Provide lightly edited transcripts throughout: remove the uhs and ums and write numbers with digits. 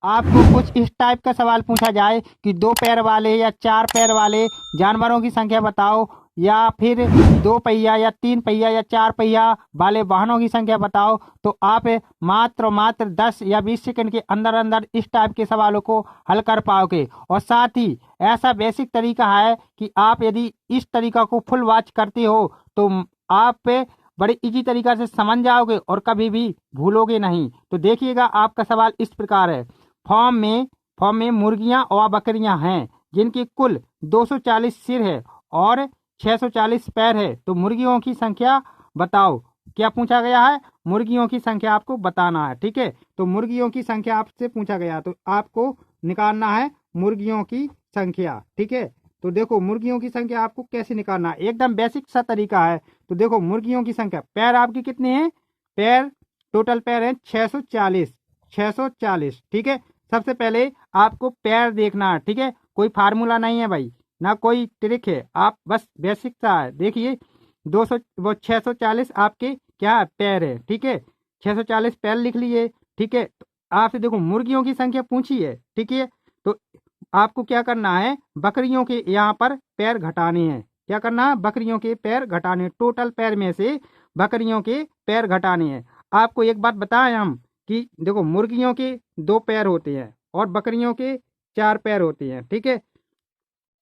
आपको कुछ इस टाइप का सवाल पूछा जाए कि दो पैर वाले या चार पैर वाले जानवरों की संख्या बताओ, या फिर दो पहिया या तीन पहिया या चार पहिया वाले वाहनों की संख्या बताओ, तो आप मात्र 10 या 20 सेकंड के अंदर अंदर इस टाइप के सवालों को हल कर पाओगे। और साथ ही ऐसा बेसिक तरीका है कि आप यदि इस तरीका को फुल वॉच करते हो तो आप बड़े इजी तरीका से समझ जाओगे और कभी भी भूलोगे नहीं। तो देखिएगा, आपका सवाल इस प्रकार है। फॉर्म में फॉर्म में मुर्गियां और बकरियां हैं जिनकी कुल 240 सिर है और 640 पैर है, तो मुर्गियों की संख्या बताओ। क्या पूछा गया है? मुर्गियों की संख्या आपको बताना है। ठीक है, तो मुर्गियों की संख्या आपसे पूछा गया, तो आपको निकालना है मुर्गियों की संख्या। ठीक है, तो देखो मुर्गियों की संख्या आपको कैसे निकालना है, एकदम बेसिक सा तरीका है। तो देखो मुर्गियों की संख्या, पैर आपके कितने हैं? पैर, टोटल पैर हैं 640। 640, ठीक है। सबसे पहले आपको पैर देखना है। ठीक है, कोई फार्मूला नहीं है भाई, ना कोई ट्रिक है, आप बस बेसिक सा है। देखिए 640 आपके क्या है? पैर है। ठीक है, 640 पैर लिख लिए। ठीक है, तो आपसे देखो मुर्गियों की संख्या पूछी है। ठीक है, तो आपको क्या करना है? बकरियों के यहाँ पर पैर घटाने हैं। क्या करना है? बकरियों के पैर घटाने, टोटल पैर में से बकरियों के पैर घटाने हैं। आपको एक बात बताएं हम कि देखो मुर्गियों के दो पैर होते हैं और बकरियों के चार पैर होते हैं। ठीक है,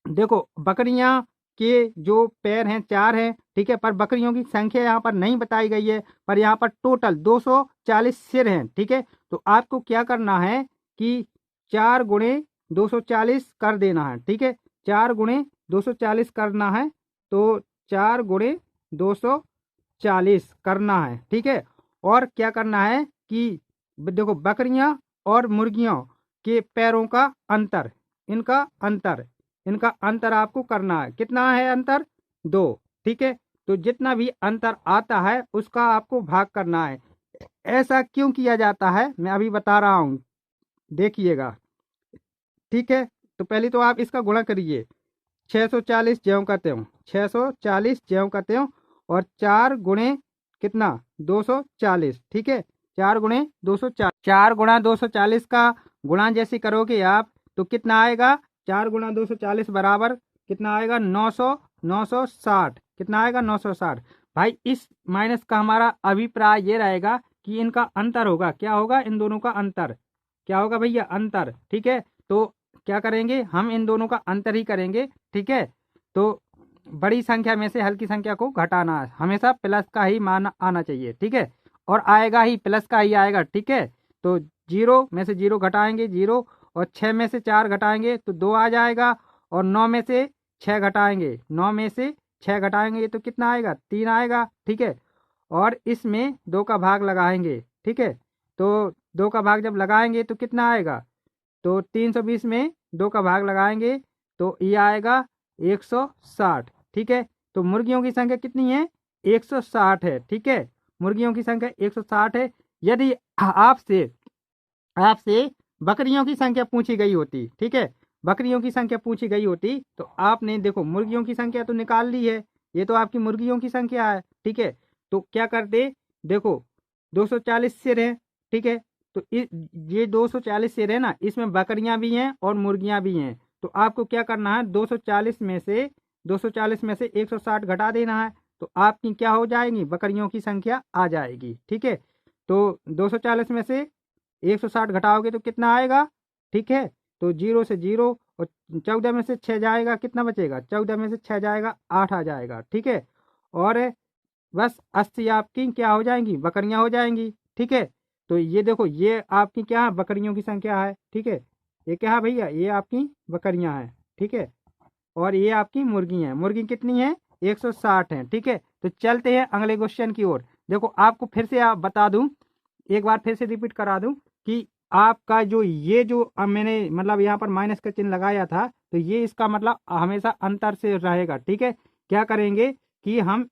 देखो बकरियां के जो पैर हैं चार हैं। ठीक है, पर बकरियों की संख्या यहाँ पर नहीं बताई गई है, पर यहाँ पर टोटल 240 सिर हैं। ठीक है, तो आपको क्या करना है कि 4 गुणे 240 कर देना है। ठीक है, 4 गुणे 240 करना है, तो 4 गुणे 240 करना है। ठीक है, और क्या करना है कि देखो बकरियां और मुर्गियों के पैरों का अंतर, इनका अंतर, इनका अंतर आपको करना है। कितना है अंतर? 2। ठीक है, तो जितना भी अंतर आता है उसका आपको भाग करना है। ऐसा क्यों किया जाता है मैं अभी बता रहा हूँ, देखिएगा। ठीक है, तो पहले तो आप इसका गुणा करिए। 640 ज्यों का त्यों, 640 ज्यों का त्यों, और 4 गुणे कितना? 240। ठीक है, 4 गुणे 240, 4 गुणा 240 का गुणा जैसे करोगे आप तो कितना आएगा? 4 गुणा 240 बराबर कितना आएगा? 900, 960। कितना आएगा? 960। भाई इस माइनस का हमारा अभिप्राय ये रहेगा कि इनका अंतर होगा। क्या होगा? इन दोनों का अंतर। क्या होगा भैया? अंतर। ठीक है, तो क्या करेंगे हम? इन दोनों का अंतर ही करेंगे। ठीक है, तो बड़ी संख्या में से हल्की संख्या को घटाना है, हमेशा प्लस का ही मान आना चाहिए। ठीक है, और आएगा ही प्लस का ही आएगा। ठीक है, तो 0 में से 0 घटाएंगे 0, और 6 में से 4 घटाएंगे तो 2 आ जाएगा, और 9 में से 6 घटाएंगे, 9 में से 6 घटाएंगे तो कितना आएगा? 3 आएगा। ठीक है, और इसमें 2 का भाग लगाएंगे। ठीक है, तो 2 का भाग जब लगाएंगे तो कितना आएगा? तो 320 में 2 का भाग लगाएंगे तो ये आएगा 160। ठीक है, तो मुर्गियों की संख्या कितनी है? 160 है। ठीक है, मुर्गियों की संख्या 160 है। यदि आपसे आपसे बकरियों की संख्या पूछी गई होती, ठीक है, बकरियों की संख्या पूछी गई होती तो आपने देखो मुर्गियों की संख्या तो निकाल ली है, ये तो आपकी मुर्गियों की संख्या है। ठीक है, तो क्या करते? देखो 240 सिर है। ठीक है, तो ये 240 सिर है ना, इसमें बकरियां भी हैं और मुर्गियां भी हैं। तो आपको क्या करना है? 240 में से 160 घटा देना है, तो आपकी क्या हो जाएगी? बकरियों की संख्या आ जाएगी। ठीक है, तो 240 में से 160 घटाओगे तो कितना आएगा? ठीक है, तो 0 से 0, और 14 में से 6 जाएगा, कितना बचेगा? 14 में से 6 जाएगा, 8 आ जाएगा। ठीक है, और बस 80 आपकी क्या हो जाएंगी? बकरियां हो जाएंगी। ठीक है, तो ये देखो ये आपकी क्या है? बकरियों की संख्या है। ठीक है, ये क्या है भैया? ये आपकी बकरियां हैं। ठीक है, और ये आपकी मुर्गी हैं। मुर्गी कितनी है? 160 है। ठीक है, तो चलते हैं अगले क्वेश्चन की ओर। देखो आपको फिर से आप बता दूं, एक बार फिर से रिपीट करा दूं कि आपका जो ये जो मैंने मतलब यहाँ पर माइनस का चिन्ह लगाया था, तो ये इसका मतलब हमेशा अंतर से रहेगा। ठीक है, क्या करेंगे कि हम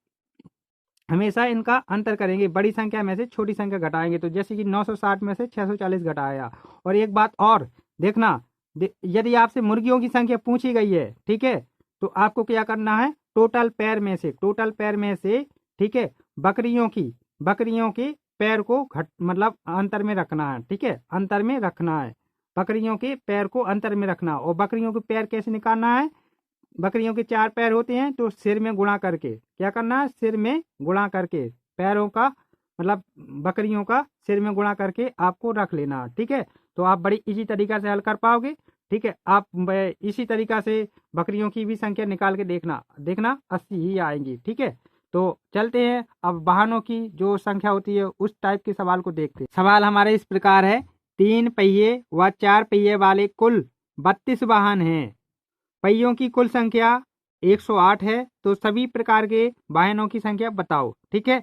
हमेशा इनका अंतर करेंगे, बड़ी संख्या में से छोटी संख्या घटाएंगे। तो जैसे कि 960 में से 640 घटाया। और एक बात और देखना, यदि आपसे मुर्गियों की संख्या पूछी गई है, ठीक है, तो आपको क्या करना है? टोटल पैर में से, टोटल पैर में से, ठीक है, बकरियों के पैर को घट मतलब अंतर में रखना है। ठीक है, अंतर में रखना है। बकरियों के पैर को अंतर में रखना। और बकरियों के पैर कैसे निकालना है, बकरियों के 4 पैर होते हैं तो सिर में गुणा करके क्या करना है, सिर में गुणा करके पैरों का मतलब बकरियों का सिर में गुणा करके आपको रख लेना। ठीक है, तो आप बड़ी इजी तरीका से हल कर पाओगे। ठीक है, आप इसी तरीका से बकरियों की भी संख्या निकाल के देखना 80 ही आएंगी। ठीक है, तो चलते हैं अब वाहनों की जो संख्या होती है उस टाइप के सवाल को देखते हैं। सवाल हमारे इस प्रकार है, 3 पहिए व 4 पहिए वाले कुल 32 वाहन हैं। पहियों की कुल संख्या 108 है, तो सभी प्रकार के वाहनों की संख्या बताओ। ठीक है,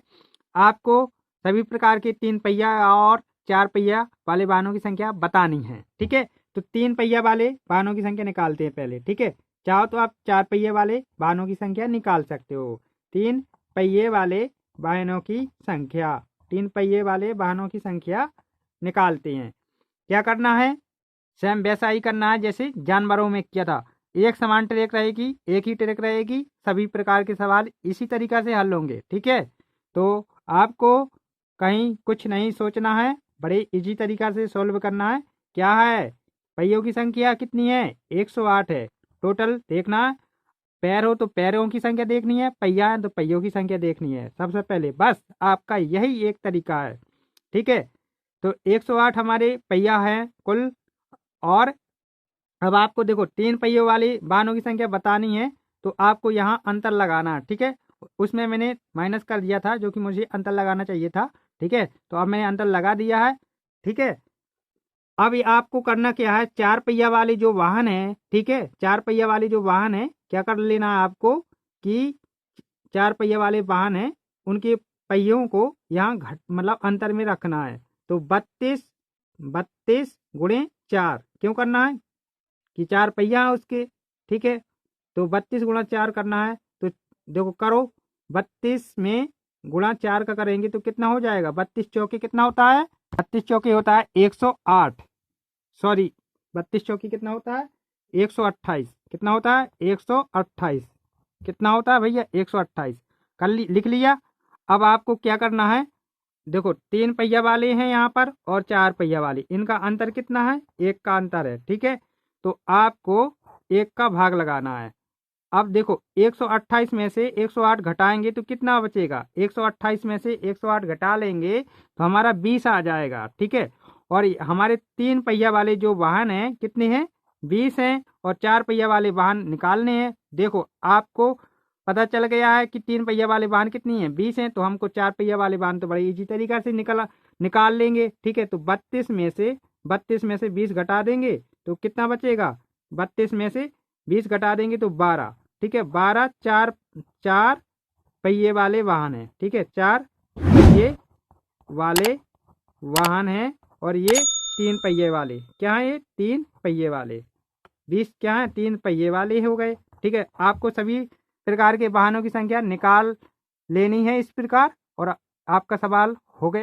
आपको सभी प्रकार के 3 पहिया और 4 पहिया वाले वाहनों की संख्या बतानी है। ठीक है, तो 3 पहिया वाले वाहनों की संख्या निकालते हैं पहले। ठीक है, चाहो तो आप 4 पहिए वाले वाहनों की संख्या निकाल सकते हो। 3 पहिए वाले वाहनों की संख्या, 3 पहिए वाले वाहनों की संख्या निकालते हैं। क्या करना है, सेम वैसा ही करना है जैसे जानवरों में किया था। एक समान ट्रैक रहेगी, एक ही ट्रैक रहेगी, सभी प्रकार के सवाल इसी तरीका से हल होंगे। ठीक है, तो आपको कहीं कुछ नहीं सोचना है, बड़े इजी तरीका से सॉल्व करना है। क्या है, पहियों की संख्या कितनी है, 108 है। टोटल देखना है, पैर हो तो पैरों की संख्या देखनी है, पहिया है तो पहियों की संख्या देखनी है सबसे पहले। बस आपका यही एक तरीका है। ठीक है, तो 108 हमारे पहिया है कुल। और अब आपको देखो 3 पहियों वाले वाहनों की संख्या बतानी है, तो आपको यहाँ अंतर लगाना है। ठीक है, उसमें मैंने माइनस कर दिया था जो कि मुझे अंतर लगाना चाहिए था। ठीक है, तो अब मैंने अंतर लगा दिया है। ठीक है, अब ये आपको करना क्या है, 4 पहिया वाले जो वाहन है, ठीक है, 4 पहिया वाले जो वाहन है, क्या कर लेना है आपको कि 4 पहिया वाले वाहन है उनके पहियों को यहाँ घट मतलब अंतर में रखना है। तो 32 गुणे 4 क्यों करना है कि 4 पहिया है उसके। ठीक है, तो 32 गुणा 4 करना है। तो देखो करो, 32 में गुणा 4 का करेंगे तो कितना हो जाएगा, 32 चौके कितना होता है, 32 चौके होता है 108। सॉरी, 32 चौकी कितना होता है, 128। कितना होता है, 128। कितना होता है भैया, 128। लिख लिया। अब आपको क्या करना है, देखो 3 पहिया वाले हैं यहाँ पर और 4 पहिया वाले, इनका अंतर कितना है, 1 का अंतर है। ठीक है, तो आपको 1 का भाग लगाना है। अब देखो 128 में से 108 घटाएंगे तो कितना बचेगा, 128 में से 108 घटा लेंगे तो हमारा 20 आ जाएगा। ठीक है, और हमारे 3 पहिया वाले जो वाहन हैं कितने हैं, 20 हैं, और 4 पहिया वाले वाहन निकालने हैं। देखो आपको पता चल गया है कि 3 पहिया वाले वाहन कितनी हैं, 20 हैं, तो हमको 4 पहिया वाले वाहन तो बड़े इजी तरीका से निकाल लेंगे। ठीक है, तो 32 में से 20 घटा देंगे तो कितना बचेगा, 32 में से 20 घटा देंगे तो 12। ठीक है, 12 चार पहिए वाले वाहन है। ठीक है, 4 पहिए वाले वाहन है, और ये 3 पहिए वाले क्या है, ये 3 पहिए वाले, 20 क्या है, 3 पहिए वाले हो गए। ठीक है, आपको सभी प्रकार के वाहनों की संख्या निकाल लेनी है इस प्रकार, और आपका सवाल हो गया।